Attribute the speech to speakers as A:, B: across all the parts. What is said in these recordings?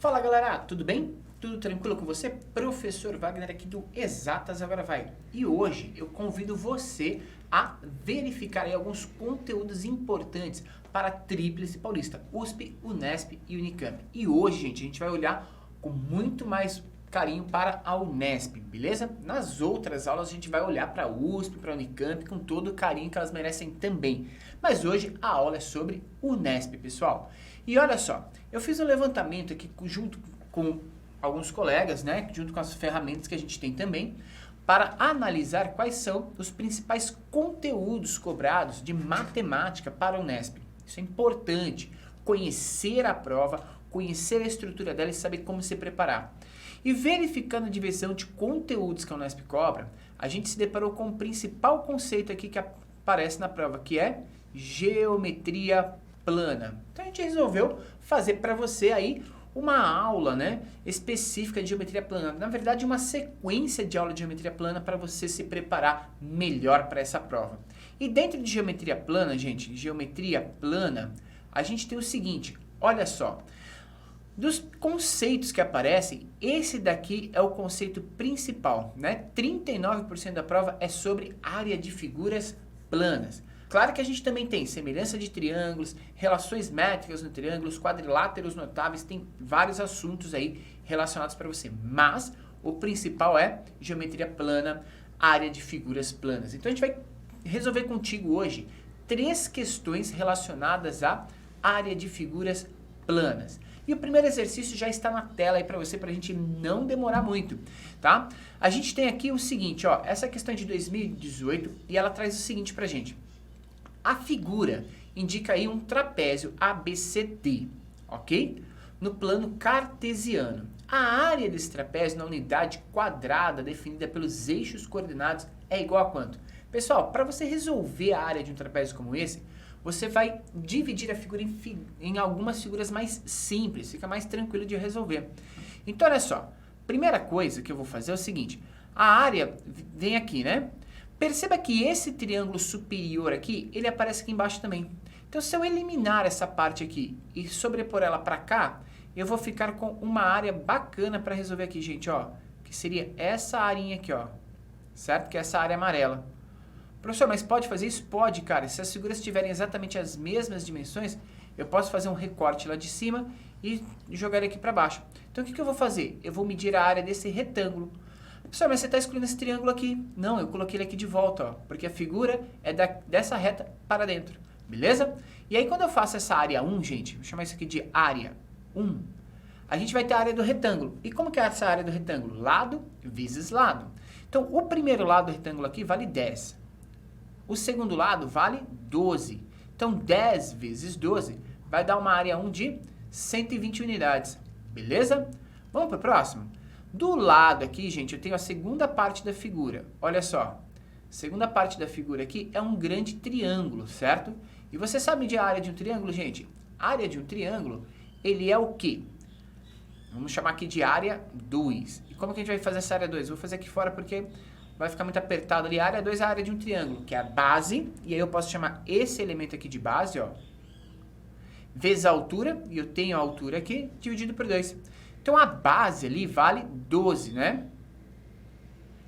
A: Fala galera, tudo bem? Tudo tranquilo com você? Professor Wagner aqui do Exatas Agora Vai. E hoje eu convido você a verificar aí alguns conteúdos importantes para a Tríplice Paulista, USP, Unesp e Unicamp. E hoje, gente, a gente vai olhar com muito mais carinho para a Unesp, beleza? Nas outras aulas a gente vai olhar para a USP, para a Unicamp com todo o carinho que elas merecem também. Mas hoje a aula é sobre Unesp, pessoal. E olha só, eu fiz um levantamento aqui junto com alguns colegas, né, junto com as ferramentas que a gente tem também, para analisar quais são os principais conteúdos cobrados de matemática para a Unesp. Isso é importante, conhecer a prova, conhecer a estrutura dela e saber como se preparar. E verificando a divisão de conteúdos que a Unesp cobra, a gente se deparou com o principal conceito aqui que aparece na prova, que é geometria plana. Então a gente resolveu fazer para você aí uma aula, né, específica de geometria plana. Na verdade, uma sequência de aula de geometria plana para você se preparar melhor para essa prova. E dentro de geometria plana, gente, geometria plana, a gente tem o seguinte, olha só. Dos conceitos que aparecem, esse daqui é o conceito principal, né? 39% da prova é sobre área de figuras planas. Claro que a gente também tem semelhança de triângulos, relações métricas no triângulos, quadriláteros notáveis, tem vários assuntos aí relacionados para você. Mas o principal é geometria plana, área de figuras planas. Então a gente vai resolver contigo hoje 3 questões relacionadas à área de figuras planas. E o primeiro exercício já está na tela aí para você, para a gente não demorar muito, tá? A gente tem aqui o seguinte, ó, essa questão é de 2018 e ela traz o seguinte pra gente. A figura indica aí um trapézio ABCD, ok? No plano cartesiano. A área desse trapézio na unidade quadrada definida pelos eixos coordenados é igual a quanto? Pessoal, para você resolver a área de um trapézio como esse, você vai dividir a figura em algumas figuras mais simples, fica mais tranquilo de resolver. Então, olha só, primeira coisa que eu vou fazer é o seguinte, a área vem aqui, né? Perceba que esse triângulo superior aqui, ele aparece aqui embaixo também. Então, se eu eliminar essa parte aqui e sobrepor ela para cá, eu vou ficar com uma área bacana para resolver aqui, gente, ó, que seria essa arinha aqui, ó, certo? Que é essa área amarela. Professor, mas pode fazer isso? Pode, cara. Se as figuras tiverem exatamente as mesmas dimensões, eu posso fazer um recorte lá de cima e jogar ele aqui para baixo. Então, o que eu vou fazer? Eu vou medir a área desse retângulo. Professor, mas você está excluindo esse triângulo aqui. Não, eu coloquei ele aqui de volta, ó, porque a figura é dessa reta para dentro. Beleza? E aí, quando eu faço essa área 1, gente, vou chamar isso aqui de área 1, a gente vai ter a área do retângulo. E como que é essa área do retângulo? Lado vezes lado. Então, o primeiro lado do retângulo aqui vale 10. O segundo lado vale 12. Então, 10 vezes 12 vai dar uma área 1 de 120 unidades. Beleza? Vamos para o próximo? Do lado aqui, gente, eu tenho a segunda parte da figura. Olha só. Segunda parte da figura aqui é um grande triângulo, certo? E você sabe medir a área de um triângulo, gente? A área de um triângulo, ele é o quê? Vamos chamar aqui de área 2. E como que a gente vai fazer essa área 2? Vou fazer aqui fora porque vai ficar muito apertado ali. A área 2 é a área de um triângulo, que é a base. E aí eu posso chamar esse elemento aqui de base, ó, vezes a altura. E eu tenho a altura aqui, dividido por 2. Então, a base ali vale 12, né?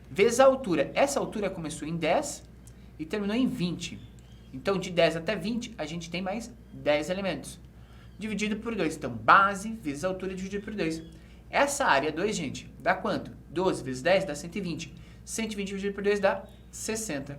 A: Vezes a altura. Essa altura começou em 10 e terminou em 20. Então, de 10 até 20, a gente tem mais 10 elementos. Dividido por 2. Então, base vezes a altura dividido por 2. Essa área 2, gente, dá quanto? 12 vezes 10 dá 120. 120 dividido por 2 dá 60.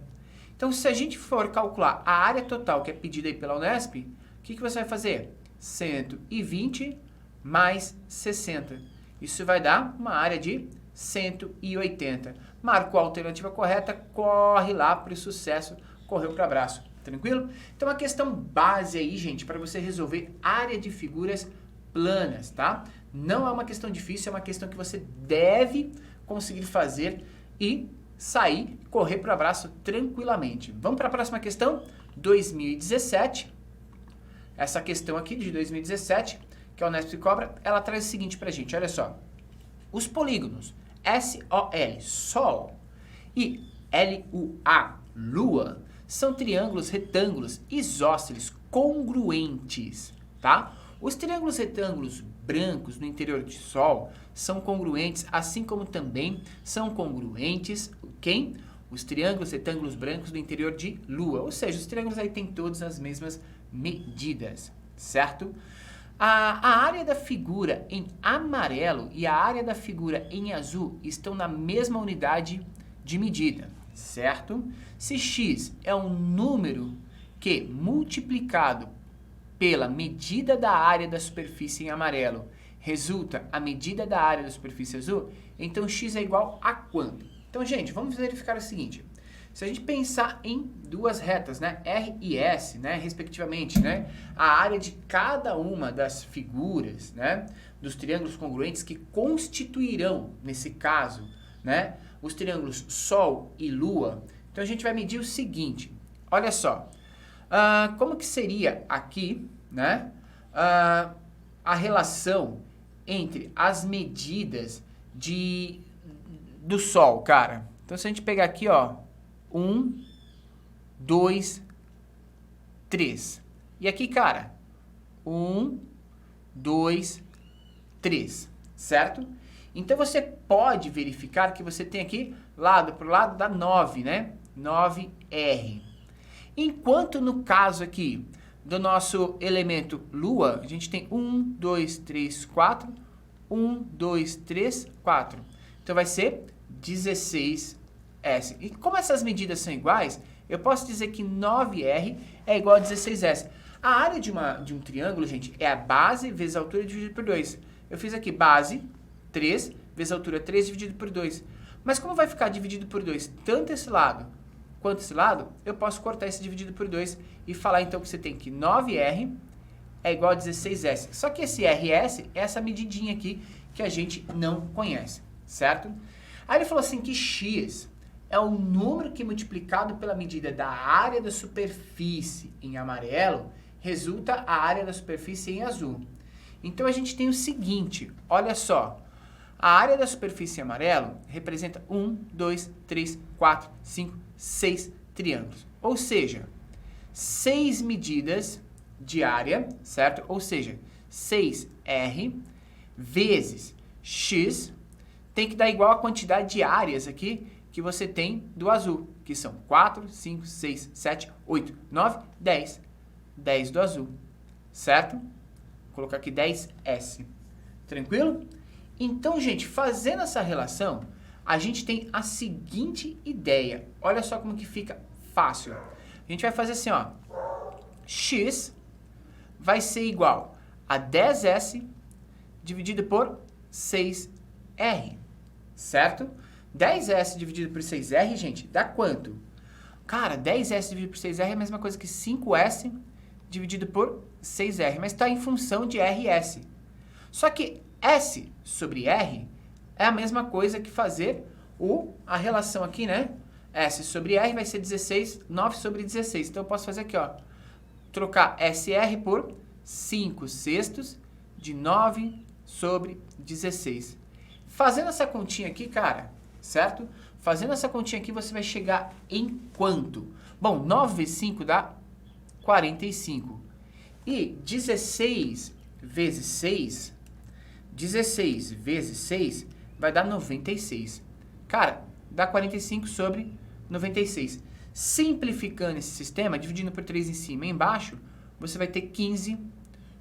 A: Então, se a gente for calcular a área total que é pedida aí pela Unesp, o que você vai fazer? 120 mais 60. Isso vai dar uma área de 180. Marcou a alternativa correta, corre lá para o sucesso, correu para o abraço. Tranquilo? Então, a questão base aí, gente, para você resolver área de figuras planas, tá? Não é uma questão difícil, é uma questão que você deve conseguir fazer e sair, correr para o abraço tranquilamente. Vamos para a próxima questão? 2017. Essa questão aqui de 2017, que a Unesp cobra, ela traz o seguinte para a gente, olha só. Os polígonos SOL, Sol, e LUA, Lua, são triângulos retângulos isósceles congruentes, tá? Os triângulos retângulos brancos no interior de Sol são congruentes, assim como também são congruentes quem? Os triângulos retângulos brancos do interior de Lua. Ou seja, os triângulos aí têm todas as mesmas medidas, certo? A área da figura em amarelo e a área da figura em azul estão na mesma unidade de medida, certo? Se x é um número que, multiplicado pela medida da área da superfície em amarelo, resulta a medida da área da superfície azul, então x é igual a quanto? Então, gente, vamos verificar o seguinte. Se a gente pensar em duas retas, né, R e S, né, respectivamente, né, a área de cada uma das figuras, né, dos triângulos congruentes que constituirão, nesse caso, né, os triângulos Sol e Lua, então a gente vai medir o seguinte, olha só, como que seria aqui, né, a relação entre as medidas do Sol, cara? Então, se a gente pegar aqui, ó, 1, 2, 3. E aqui, cara, 1, 2, 3, certo? Então, você pode verificar que você tem aqui, lado por lado, dá 9, né? 9R. Enquanto no caso aqui do nosso elemento Lua, a gente tem 1, 2, 3, 4, 1, 2, 3, 4. Então, vai ser 16S. E como essas medidas são iguais, eu posso dizer que 9R é igual a 16S. A área de um triângulo, gente, é a base vezes a altura dividido por 2. Eu fiz aqui base 3 vezes a altura 3 dividido por 2. Mas como vai ficar dividido por 2 tanto esse lado quanto esse lado, eu posso cortar esse dividido por 2 e falar então que você tem que 9R é igual a 16S. Só que esse RS é essa medidinha aqui que a gente não conhece, certo? Aí ele falou assim que X é o número que multiplicado pela medida da área da superfície em amarelo resulta a área da superfície em azul. Então a gente tem o seguinte, olha só, a área da superfície em amarelo representa 1, 2, 3, 4, 5, 6 triângulos. Ou seja, 6 medidas de área, certo? Ou seja, 6R vezes X tem que dar igual a quantidade de áreas aqui que você tem do azul, que são 4, 5, 6, 7, 8, 9, 10. 10 do azul, certo? Vou colocar aqui 10S. Tranquilo? Então, gente, fazendo essa relação, a gente tem a seguinte ideia. Olha só como que fica fácil. A gente vai fazer assim, ó. X vai ser igual a 10S dividido por 6R, certo? 10S dividido por 6R, gente, dá quanto? Cara, 10S dividido por 6R é a mesma coisa que 5S dividido por 6R, mas está em função de RS. Só que S sobre R é a mesma coisa que fazer a relação aqui, né? S sobre R vai ser 16, 9 sobre 16. Então, eu posso fazer aqui, ó, trocar SR por 5 sextos de 9 sobre 16. Fazendo essa continha aqui, cara, certo? Fazendo essa continha aqui, você vai chegar em quanto? Bom, 9 vezes 5 dá 45. E 16 vezes 6, 16 vezes 6 vai dar 96. Cara, dá 45 sobre 96. Simplificando esse sistema, dividindo por 3 em cima e embaixo, você vai ter 15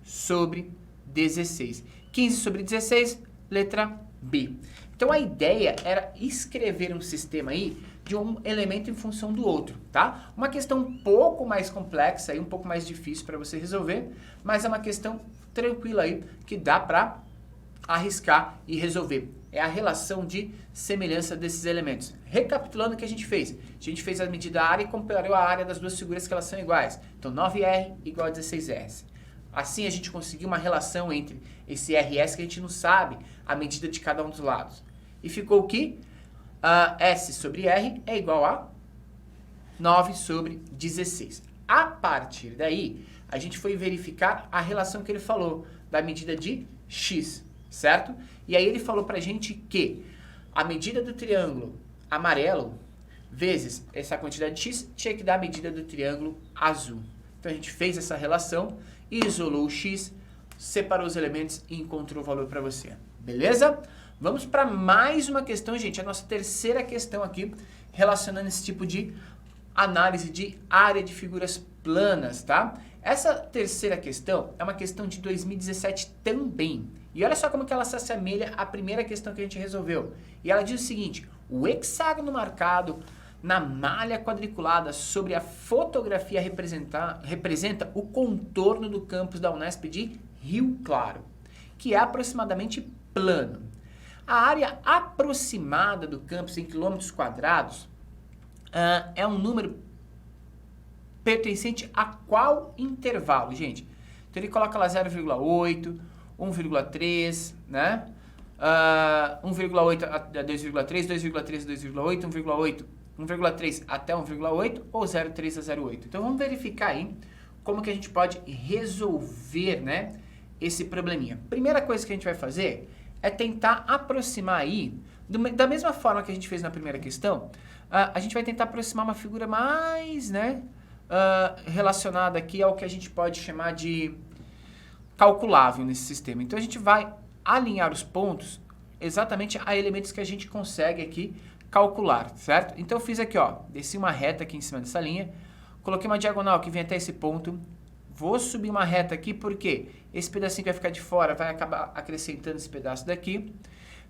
A: sobre 16. 15 sobre 16, letra B. Então, a ideia era escrever um sistema aí de um elemento em função do outro, tá? Uma questão um pouco mais complexa e um pouco mais difícil para você resolver, mas é uma questão tranquila aí que dá para arriscar e resolver. É a relação de semelhança desses elementos. Recapitulando o que a gente fez a medida da área e comparou a área das duas figuras que elas são iguais. Então, 9R igual a 16R. Assim, a gente conseguiu uma relação entre esse RS que a gente não sabe a medida de cada um dos lados. E ficou que S sobre R é igual a 9 sobre 16. A partir daí, a gente foi verificar a relação que ele falou da medida de X, certo? E aí ele falou pra gente que a medida do triângulo amarelo vezes essa quantidade de X tinha que dar a medida do triângulo azul. Então a gente fez essa relação, isolou o X, separou os elementos e encontrou o valor para você. Beleza? Vamos para mais uma questão, gente. A nossa terceira questão aqui, relacionando esse tipo de análise de área de figuras planas, tá? Essa terceira questão é uma questão de 2017 também. E olha só como que ela se assemelha à primeira questão que a gente resolveu. E ela diz o seguinte: o hexágono marcado na malha quadriculada sobre a fotografia representa o contorno do campus da Unesp de Rio Claro, que é aproximadamente plano. A área aproximada do campus em quilômetros quadrados é um número pertencente a qual intervalo, gente? Então ele coloca lá 0,8, 1,3, né? 1,8 a 2,3, 2,3 a 2,8, 1,3 até 1,8 ou 0,3 a 0,8. Então vamos verificar aí como que a gente pode resolver, né, esse probleminha. Primeira coisa que a gente vai fazer é tentar aproximar aí, da mesma forma que a gente fez na primeira questão, a gente vai tentar aproximar uma figura mais, né, relacionada aqui ao que a gente pode chamar de calculável nesse sistema. Então a gente vai alinhar os pontos exatamente a elementos que a gente consegue aqui calcular, certo? Então eu fiz aqui, ó, desci uma reta aqui em cima dessa linha, coloquei uma diagonal que vem até esse ponto, vou subir uma reta aqui porque esse pedacinho que vai ficar de fora vai acabar acrescentando esse pedaço daqui.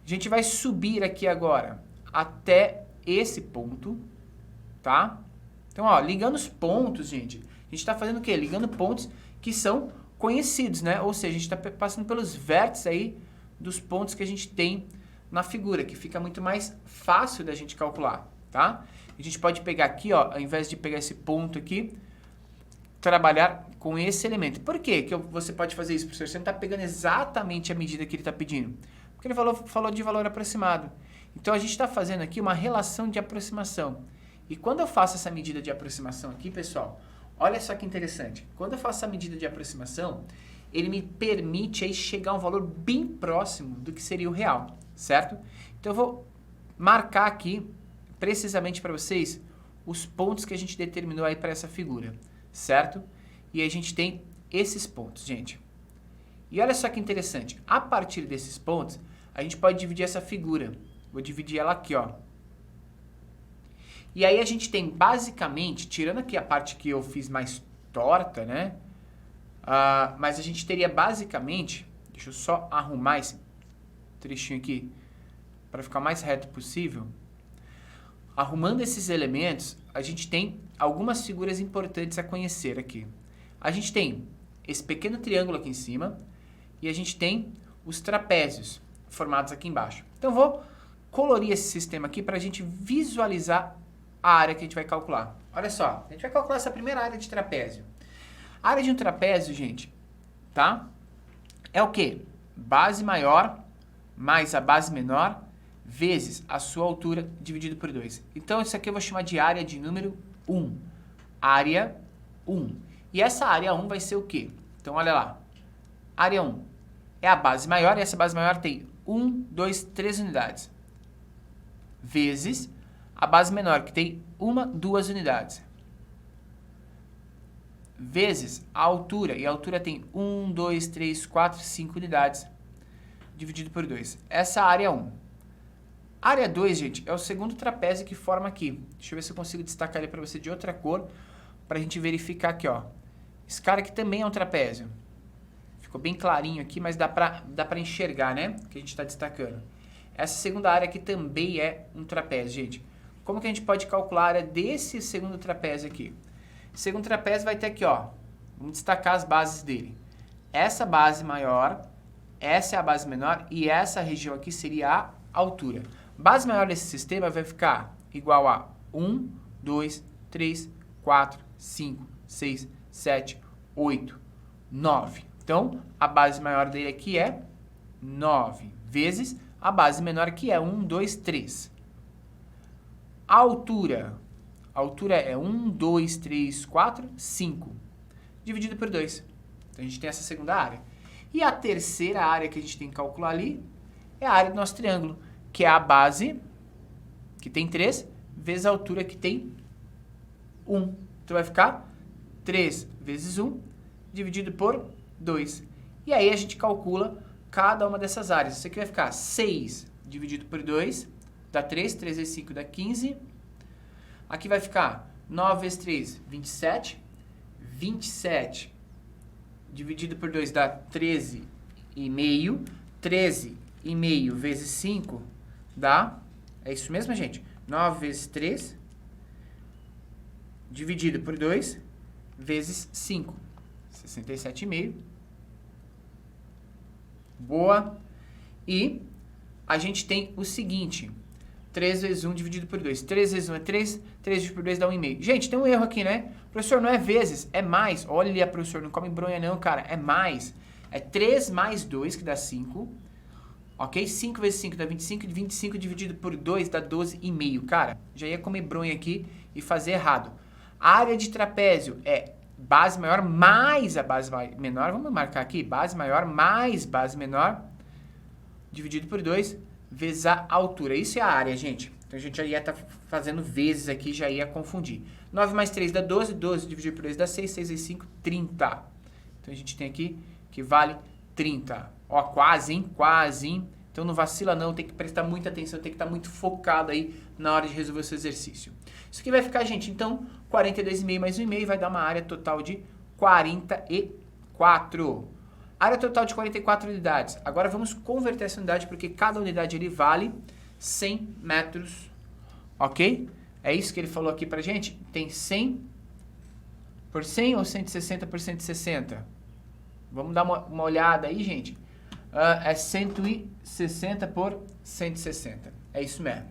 A: A gente vai subir aqui agora até esse ponto, tá? Então, ó, ligando os pontos, gente, a gente está fazendo o quê? Ligando pontos que são conhecidos, né? Ou seja, a gente está passando pelos vértices aí dos pontos que a gente tem na figura, que fica muito mais fácil da gente calcular, tá? A gente pode pegar aqui, ó, ao invés de pegar esse ponto aqui, trabalhar com esse elemento. Por quê que você pode fazer isso, professor? Você não está pegando exatamente a medida que ele está pedindo. Porque ele falou de valor aproximado. Então, a gente está fazendo aqui uma relação de aproximação. E quando eu faço essa medida de aproximação aqui, pessoal, olha só que interessante. Quando eu faço essa medida de aproximação, ele me permite aí chegar a um valor bem próximo do que seria o real, certo? Então, eu vou marcar aqui, precisamente para vocês, os pontos que a gente determinou aí para essa figura, certo? E aí a gente tem esses pontos, gente. E olha só que interessante. A partir desses pontos, a gente pode dividir essa figura. Vou dividir ela aqui, ó. E aí a gente tem basicamente, tirando aqui a parte que eu fiz mais torta, né? Mas a gente teria basicamente, deixa eu só arrumar esse trechinho aqui para ficar o mais reto possível. Arrumando esses elementos, a gente tem algumas figuras importantes a conhecer aqui. A gente tem esse pequeno triângulo aqui em cima e a gente tem os trapézios formados aqui embaixo. Então eu vou colorir esse sistema aqui para a gente visualizar a área que a gente vai calcular. Olha só, a gente vai calcular essa primeira área de trapézio. A área de um trapézio, gente, tá? É o quê? Base maior mais a base menor vezes a sua altura dividido por 2. Então, isso aqui eu vou chamar de área de número 1. Área 1. E essa área 1 vai ser o quê? Então, olha lá. Área 1 é a base maior, e essa base maior tem 1, 2, 3 unidades. Vezes a base menor, que tem 1, 2 unidades. Vezes a altura, e a altura tem 1, 2, 3, 4, 5 unidades. Dividido por 2. Essa é a área 1. Área 2, gente, é o segundo trapézio que forma aqui. Deixa eu ver se eu consigo destacar ele para você de outra cor, para a gente verificar aqui, ó. Esse cara aqui também é um trapézio. Ficou bem clarinho aqui, mas dá pra enxergar, né? Que a gente está destacando. Essa segunda área aqui também é um trapézio, gente. Como que a gente pode calcular a área desse segundo trapézio aqui? O segundo trapézio vai ter aqui, ó. Vamos destacar as bases dele. Essa base maior, essa é a base menor e essa região aqui seria a altura. Base maior desse sistema vai ficar igual a 1, 2, 3, 4, 5, 6, 7, 8, 9. Então, a base maior dele aqui é 9, vezes a base menor aqui é 1, 2, 3. A altura é 1, 2, 3, 4, 5, dividido por 2. Então, a gente tem essa segunda área. E a terceira área que a gente tem que calcular ali é a área do nosso triângulo, que é a base, que tem 3, vezes a altura, que tem 1. Então, vai ficar 3 vezes 1, dividido por 2. E aí a gente calcula cada uma dessas áreas. Isso aqui vai ficar 6 dividido por 2, dá 3, 3 vezes 5 dá 15. Aqui vai ficar 9 vezes 3, 27. 27 dividido por 2 dá 13,5. 13,5 vezes 5 dá, é isso mesmo, gente? 9 vezes 3 dividido por 2 vezes 5. 67,5. Boa. E a gente tem o seguinte. 3 vezes 1 dividido por 2. 3 vezes 1 é 3. 3 dividido por 2 dá 1,5. Gente, tem um erro aqui, né? Professor, não é vezes, é mais. Olha ali, professor, não come bronha não, cara. É mais. É 3 mais 2, que dá 5. Ok? 5 vezes 5 dá 25. 25 dividido por 2 dá 12,5. Cara, já ia comer bronha aqui e fazer errado. A área de trapézio é base maior mais a base menor. Vamos marcar aqui. Base maior mais base menor dividido por 2 vezes a altura. Isso é a área, gente. Então a gente já ia estar fazendo vezes aqui, já ia confundir. 9 mais 3 dá 12. 12 dividido por 2 dá 6. 6 vezes 5, 30. Então a gente tem aqui que vale 30. Ó, quase, hein? Quase, hein? Então não vacila não, tem que prestar muita atenção, tem que estar muito focado aí na hora de resolver o seu exercício. Isso aqui vai ficar, gente, então, 42,5 mais 1,5 vai dar uma área total de 44. Área total de 44 unidades. Agora vamos converter essa unidade, porque cada unidade ali vale 100 metros, ok? É isso que ele falou aqui pra gente? Tem 100 por 100 ou 160 por 160? Vamos dar uma olhada aí, gente. É 160 por 160. É isso mesmo.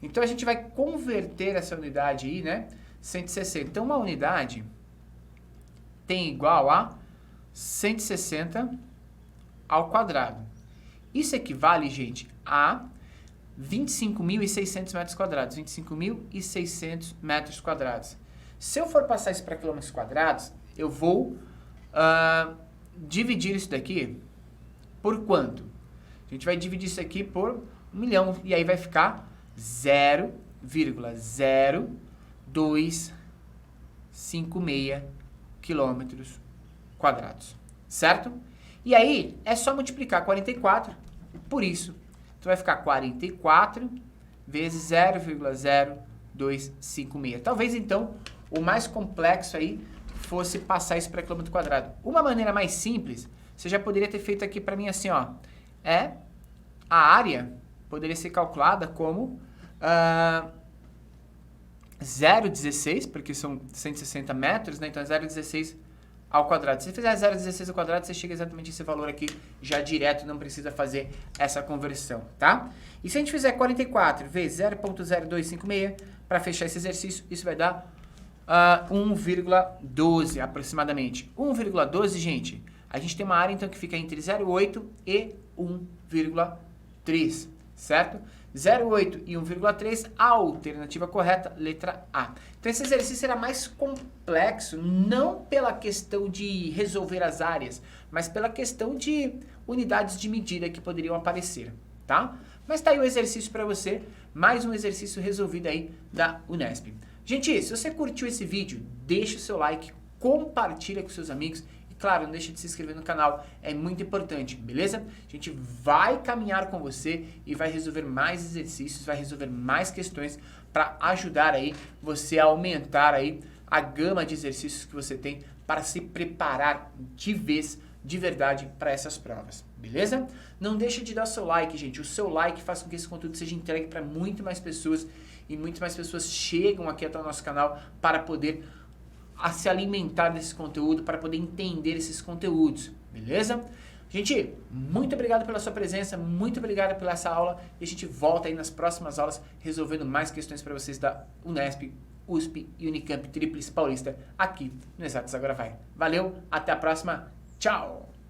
A: Então, a gente vai converter essa unidade aí, né? 160. Então, uma unidade tem igual a 160 ao quadrado. Isso equivale, gente, a 25.600 metros quadrados. 25.600 metros quadrados. Se eu for passar isso para quilômetros quadrados, eu vou dividir isso daqui por quanto? A gente vai dividir isso aqui por 1 milhão. E aí vai ficar 0,0256 quilômetros quadrados. Certo? E aí é só multiplicar 44 por isso. Então vai ficar 44 vezes 0,0256. Talvez então o mais complexo aí fosse passar isso para quilômetro quadrado. Uma maneira mais simples, você já poderia ter feito aqui para mim assim, ó. A área poderia ser calculada como 0,16, porque são 160 metros, né? Então é 0,16 ao quadrado. Se você fizer 0,16 ao quadrado, você chega exatamente a esse valor aqui já direto, não precisa fazer essa conversão, tá? E se a gente fizer 44 vezes 0,0256, para fechar esse exercício, isso vai dar 1,12 aproximadamente. 1,12, gente, a gente tem uma área então que fica entre 0,8 e 1,3, certo? 0,8 e 1,3, a alternativa correta, letra A. Então esse exercício será mais complexo, não pela questão de resolver as áreas, mas pela questão de unidades de medida que poderiam aparecer, tá? Mas tá aí o exercício para você, mais um exercício resolvido aí da Unesp. Gente, se você curtiu esse vídeo, deixa o seu like, compartilha com seus amigos e, claro, não deixa de se inscrever no canal, é muito importante, beleza? A gente vai caminhar com você e vai resolver mais exercícios, vai resolver mais questões para ajudar aí você a aumentar aí a gama de exercícios que você tem para se preparar de vez, de verdade, para essas provas, beleza? Não deixa de dar seu like, gente. O seu like faz com que esse conteúdo seja entregue para muito mais pessoas e muito mais pessoas chegam aqui até o nosso canal para poder se alimentar desse conteúdo, para poder entender esses conteúdos, beleza? Gente, muito obrigado pela sua presença, muito obrigado pela essa aula e a gente volta aí nas próximas aulas resolvendo mais questões para vocês da Unesp, USP e Unicamp Tríplice Paulista aqui no Exatas Agora Vai. Valeu, até a próxima, tchau!